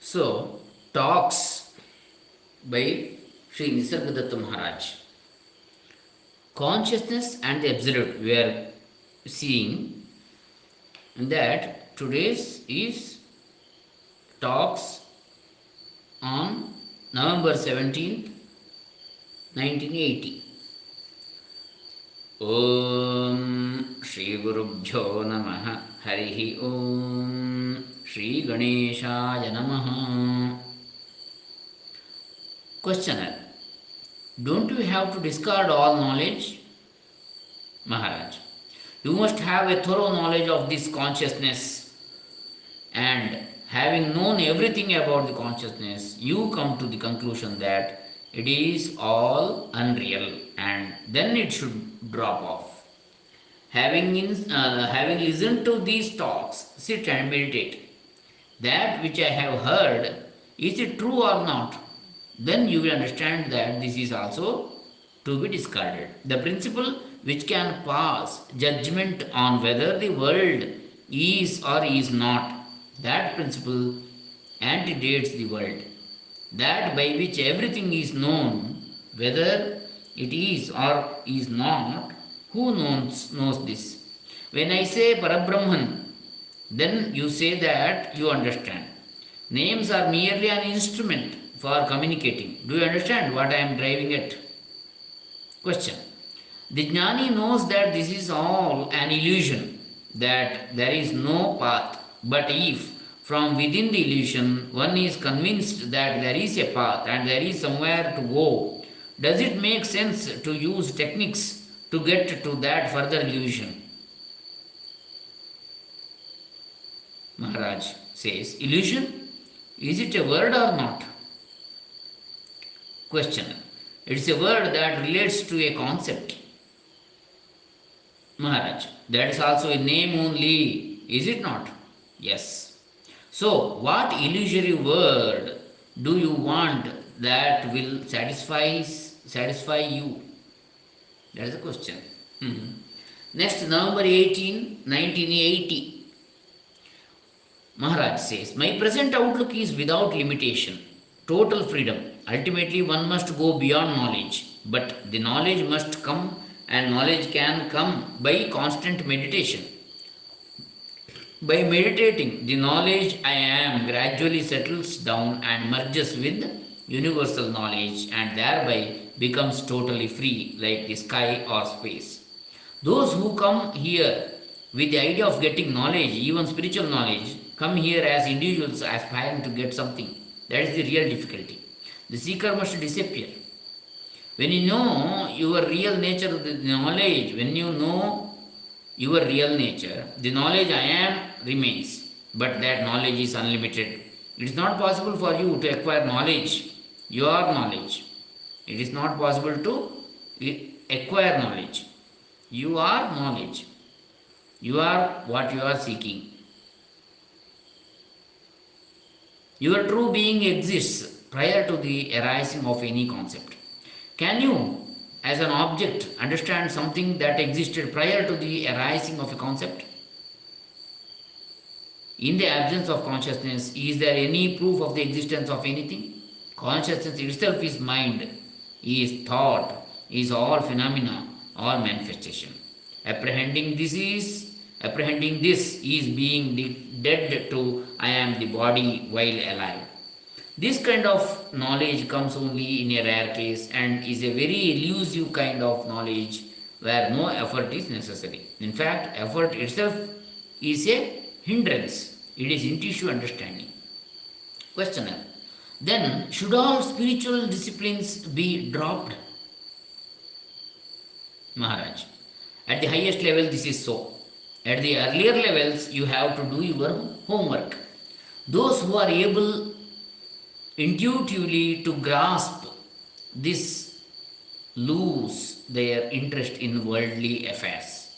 So, talks by Sri Nisargadatta Maharaj. Consciousness and the absolute. We are seeing that today's is talks on November 17th, 1980. Om Shri Gurubhyo Namaha Harihi Om Shri Ganeshaya Namaha. Questioner. Don't you have to discard all knowledge? Maharaj. You must have a thorough knowledge of this consciousness, and having known everything about the consciousness, you come to the conclusion that it is all unreal and then it should drop off. Having listened to these talks, sit and meditate. That which I have heard, is it true or not? Then you will understand that this is also to be discarded. The principle which can pass judgment on whether the world is or is not, that principle antedates the world. That by which everything is known, whether it is or is not, who knows this? When I say Parabrahman, then you say that you understand. Names are merely an instrument for communicating. Do you understand what I am driving at? Question. The Jnani knows that this is all an illusion, that there is no path. But if from within the illusion one is convinced that there is a path and there is somewhere to go, does it make sense to use techniques to get to that further illusion? Maharaj says, illusion? Is it a word or not? Question. It is a word that relates to a concept. Maharaj, that is also a name only, is it not? Yes. So, what illusory word do you want that will satisfy you? That is the question. Mhm. Next, November 18, 1980. Maharaj says, my present outlook is without limitation, total freedom. Ultimately, one must go beyond knowledge, but the knowledge must come, and knowledge can come by constant meditation. By meditating, the knowledge I am gradually settles down and merges with universal knowledge and thereby becomes totally free, like the sky or space. Those who come here with the idea of getting knowledge, even spiritual knowledge, come here as individuals aspiring to get something. That is the real difficulty. The seeker must disappear. When you know your real nature, the knowledge, when you know your real nature, the knowledge I am remains, but that knowledge is unlimited. It is not possible for you to acquire knowledge, your knowledge. It is not possible to acquire knowledge. You are knowledge. You are what you are seeking. Your true being exists prior to the arising of any concept. Can you, as an object, understand something that existed prior to the arising of a concept? In the absence of consciousness, is there any proof of the existence of anything? Consciousness itself is mind, is thought, is all phenomena, all manifestation. Apprehending this is being dead to I am the body while alive. This kind of knowledge comes only in a rare case and is a very elusive kind of knowledge where no effort is necessary. In fact, effort itself is a hindrance. It is intuitive understanding. Questioner. Then, should all spiritual disciplines be dropped? Maharaj. At the highest level, this is so. At the earlier levels, you have to do your homework. Those who are able intuitively to grasp this lose their interest in worldly affairs.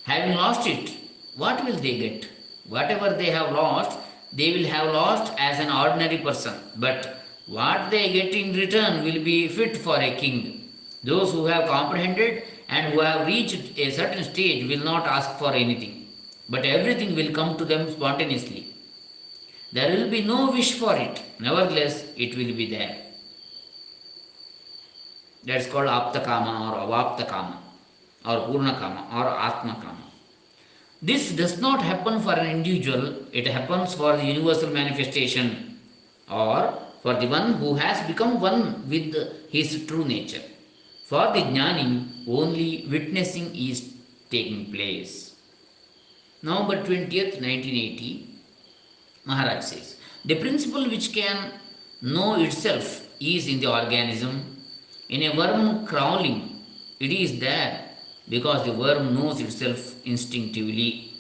Having lost it, what will they get? Whatever they have lost, they will have lost as an ordinary person. But what they get in return will be fit for a king. Those who have comprehended and who have reached a certain stage will not ask for anything, but everything will come to them spontaneously. There will be no wish for it. Nevertheless, it will be there. That's called Aptakama or Avaptakama or Purnakama or Atmakama. This does not happen for an individual, it happens for the universal manifestation or for the one who has become one with his true nature. For the Jnani, only witnessing is taking place. November 20th, 1980, Maharaj says, the principle which can know itself is in the organism. In a worm crawling, it is there because the worm knows itself instinctively.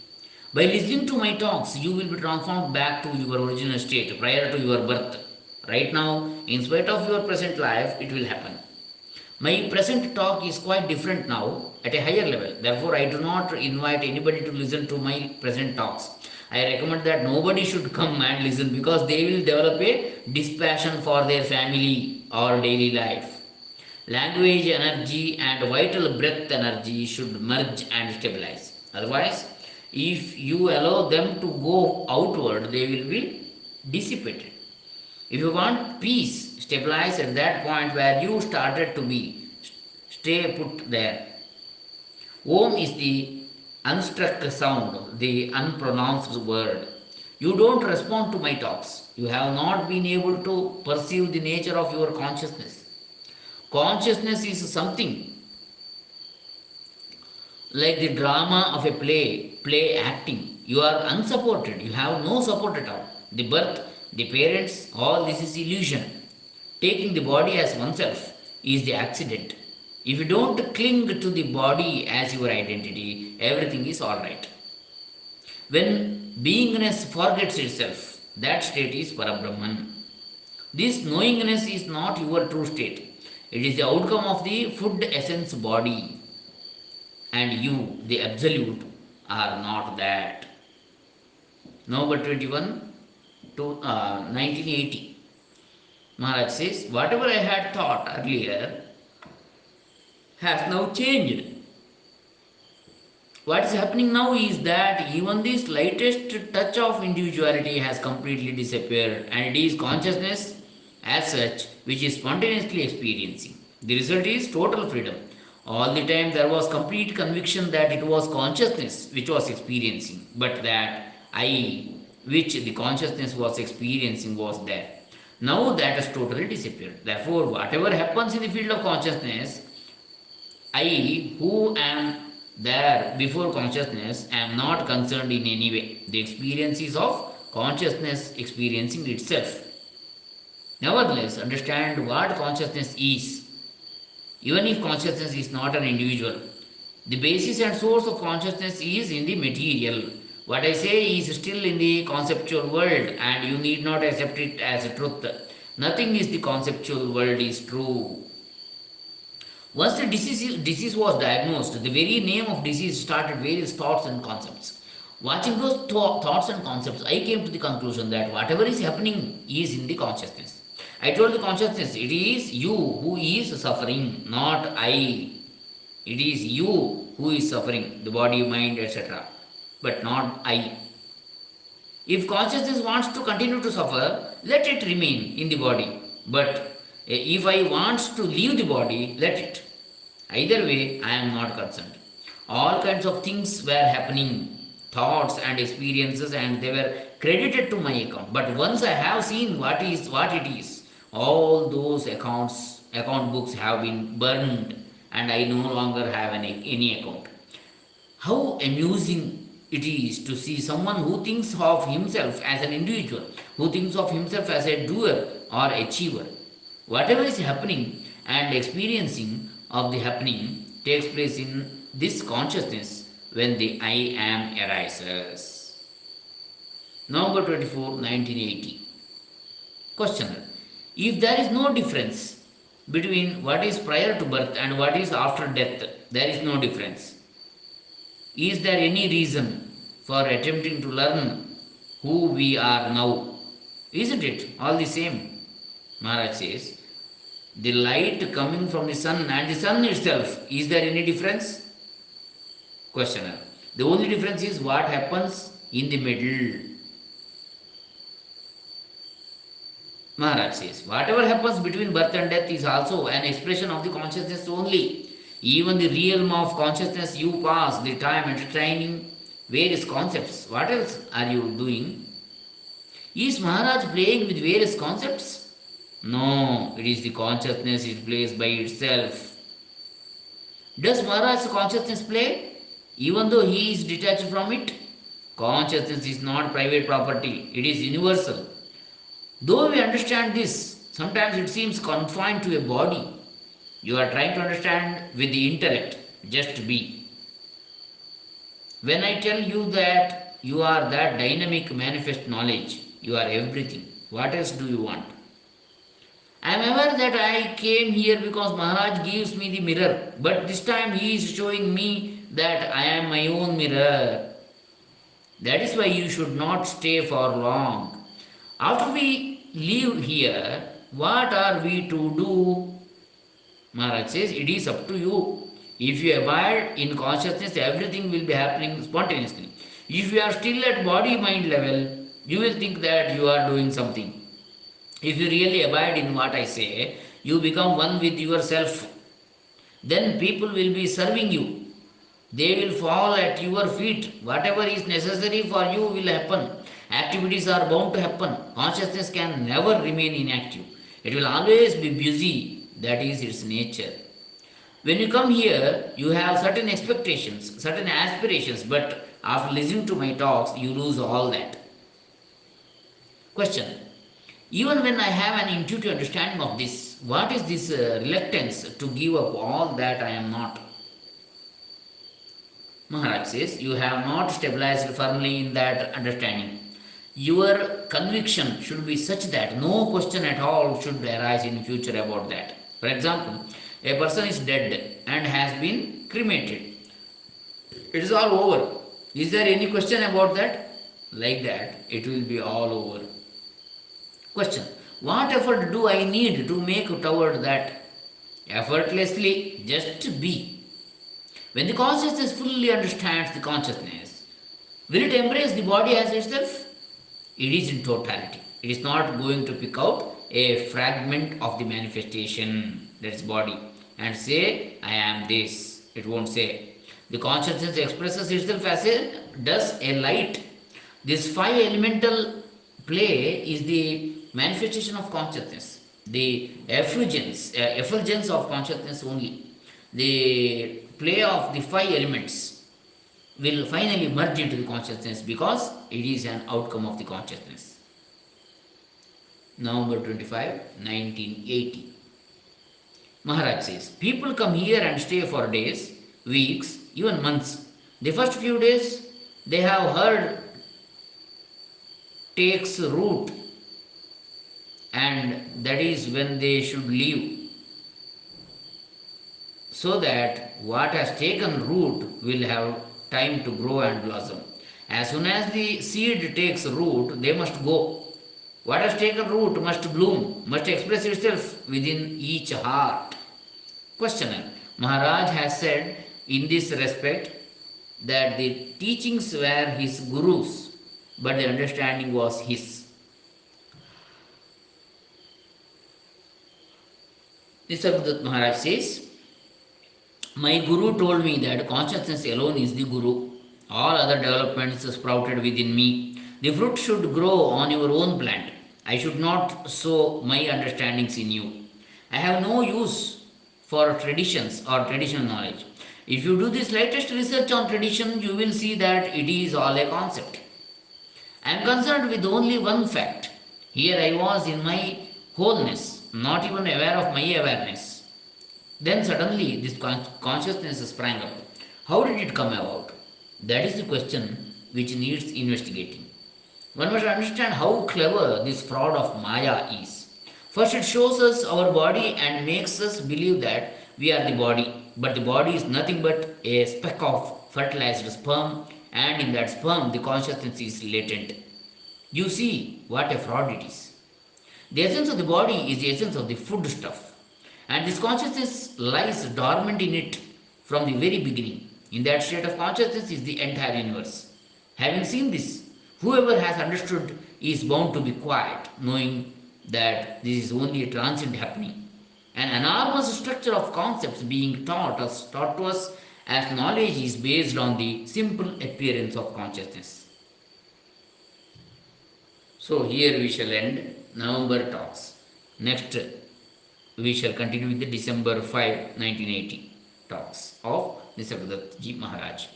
By listening to my talks, you will be transformed back to your original state prior to your birth. Right now, in spite of your present life, it will happen. My present talk is quite different now at a higher level. Therefore, I do not invite anybody to listen to my present talks. I recommend that nobody should come and listen because they will develop a dispassion for their family or daily life. Language energy and vital breath energy should merge and stabilize. Otherwise, if you allow them to go outward, they will be dissipated. If you want peace, stabilize at that point where you started to be. Stay put there. Om is the unstruck sound, the unpronounced word. You don't respond to my talks. You have not been able to perceive the nature of your consciousness. Consciousness is something like the drama of a play acting. You are unsupported, you have no support at all. The birth, the parents, all this is illusion. Taking the body as oneself is the accident. If you don't cling to the body as your identity, everything is alright. When beingness forgets itself, that state is Parabrahman. This knowingness is not your true state. It is the outcome of the food essence body. And you, the absolute, are not that. November 21 to 1980. Maharaj says, whatever I had thought earlier has now changed. What is happening now is that even the slightest touch of individuality has completely disappeared, and it is consciousness as such which is spontaneously experiencing. The result is total freedom. All the time there was complete conviction that it was consciousness which was experiencing, but that I, which the consciousness was experiencing, was there. Now that has totally disappeared. Therefore, whatever happens in the field of consciousness, I, who am there before consciousness, am not concerned in any way. The experience is of consciousness experiencing itself. Nevertheless, understand what consciousness is. Even if consciousness is not an individual, the basis and source of consciousness is in the material. What I say is still in the conceptual world, and you need not accept it as a truth. Nothing is the conceptual world is true. Once the disease was diagnosed, the very name of disease started various thoughts and concepts. Watching those thoughts and concepts, I came to the conclusion that whatever is happening is in the consciousness. I told the consciousness, it is you who is suffering, not I. It is you who is suffering, the body, mind, etc., but not I. If consciousness wants to continue to suffer, let it remain in the body. But if I want to leave the body, let it. Either way, I am not concerned. All kinds of things were happening, thoughts and experiences, and they were credited to my account. But once I have seen what it is, all those account books have been burned, and I no longer have any account. How amusing it is to see someone who thinks of himself as an individual, who thinks of himself as a doer or achiever. Whatever is happening and experiencing of the happening takes place in this consciousness when the I am arises. November 24, 1980. Questioner. If there is no difference between what is prior to birth and what is after death, there is no difference. Is there any reason for attempting to learn who we are now? Isn't it all the same? Maharaj says, the light coming from the sun and the sun itself, is there any difference? Questioner. The only difference is what happens in the middle. Maharaj says, whatever happens between birth and death is also an expression of the consciousness only. Even the realm of consciousness you pass the time entertaining various concepts. What else are you doing? Is Maharaj playing with various concepts? No, it is the consciousness it plays by itself. Does Maharaj's consciousness play? Even though he is detached from it? Consciousness is not private property, it is universal. Though we understand this, sometimes it seems confined to a body. You are trying to understand with the intellect. Just be. When I tell you that you are that dynamic manifest knowledge, you are everything. What else do you want? I am aware that I came here because Maharaj gives me the mirror, but this time he is showing me that I am my own mirror. That is why you should not stay for long. After we leave here, what are we to do? Maharaj says, it is up to you. If you abide in consciousness, everything will be happening spontaneously. If you are still at body mind level, you will think that you are doing something. If you really abide in what I say, you become one with yourself. Then people will be serving you. They will fall at your feet. Whatever is necessary for you will happen. Activities are bound to happen. Consciousness can never remain inactive. It will always be busy. That is its nature. When you come here, you have certain expectations, certain aspirations, but after listening to my talks, you lose all that. Question. Even when I have an intuitive understanding of this, what is this reluctance to give up all that I am not? Maharaj says, you have not stabilized firmly in that understanding. Your conviction should be such that no question at all should arise in future about that. For example, a person is dead and has been cremated. It is all over. Is there any question about that? Like that, it will be all over. Question. What effort do I need to make toward that? Effortlessly, just be. When the consciousness fully understands the consciousness, will it embrace the body as itself? It is in totality. It is not going to pick out a fragment of the manifestation, that is body, and say, I am this. It won't say. The consciousness expresses itself as a does a light. This five elemental play is the manifestation of consciousness, the effulgence of consciousness only. The play of the five elements will finally merge into the consciousness because it is an outcome of the consciousness. November 25, 1980. Maharaj says, people come here and stay for days, weeks, even months. The first few days they have heard takes root, and that is when they should leave, so that what has taken root will have time to grow and blossom. As soon as the seed takes root, they must go. What has taken root must bloom, must express itself within each heart. Questioner. Maharaj has said in this respect that the teachings were his gurus, but the understanding was his. Nisargadatta Maharaj says, my guru told me that consciousness alone is the guru. All other developments sprouted within me. The fruit should grow on your own plant. I should not sow my understandings in you. I have no use for traditions or traditional knowledge. If you do this latest research on tradition, you will see that it is all a concept. I am concerned with only one fact. Here I was in my wholeness, not even aware of my awareness. Then suddenly this consciousness sprang up. How did it come about? That is the question which needs investigating. One must understand how clever this fraud of Maya is. First, it shows us our body and makes us believe that we are the body, but the body is nothing but a speck of fertilized sperm, and in that sperm, the consciousness is latent. You see what a fraud it is. The essence of the body is the essence of the food stuff. And this consciousness lies dormant in it from the very beginning. In that state of consciousness is the entire universe. Having seen this, whoever has understood is bound to be quiet, knowing that this is only a transient happening. An enormous structure of concepts being taught to us as knowledge is based on the simple appearance of consciousness. So here we shall end November talks. Next we shall continue with the December 5, 1980 talks of Nisargadatta ji Maharaj.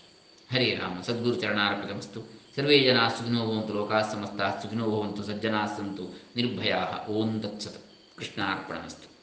Hare Rama, Sadguru Charanarpitamastu. Sarve Jana Sukhino Bhavantu, Lokas Samasta Sukhino Bhavantu, Sajjana Santu, Nirbhayaha, Om Tat Sat. Krishna Arpanamastu.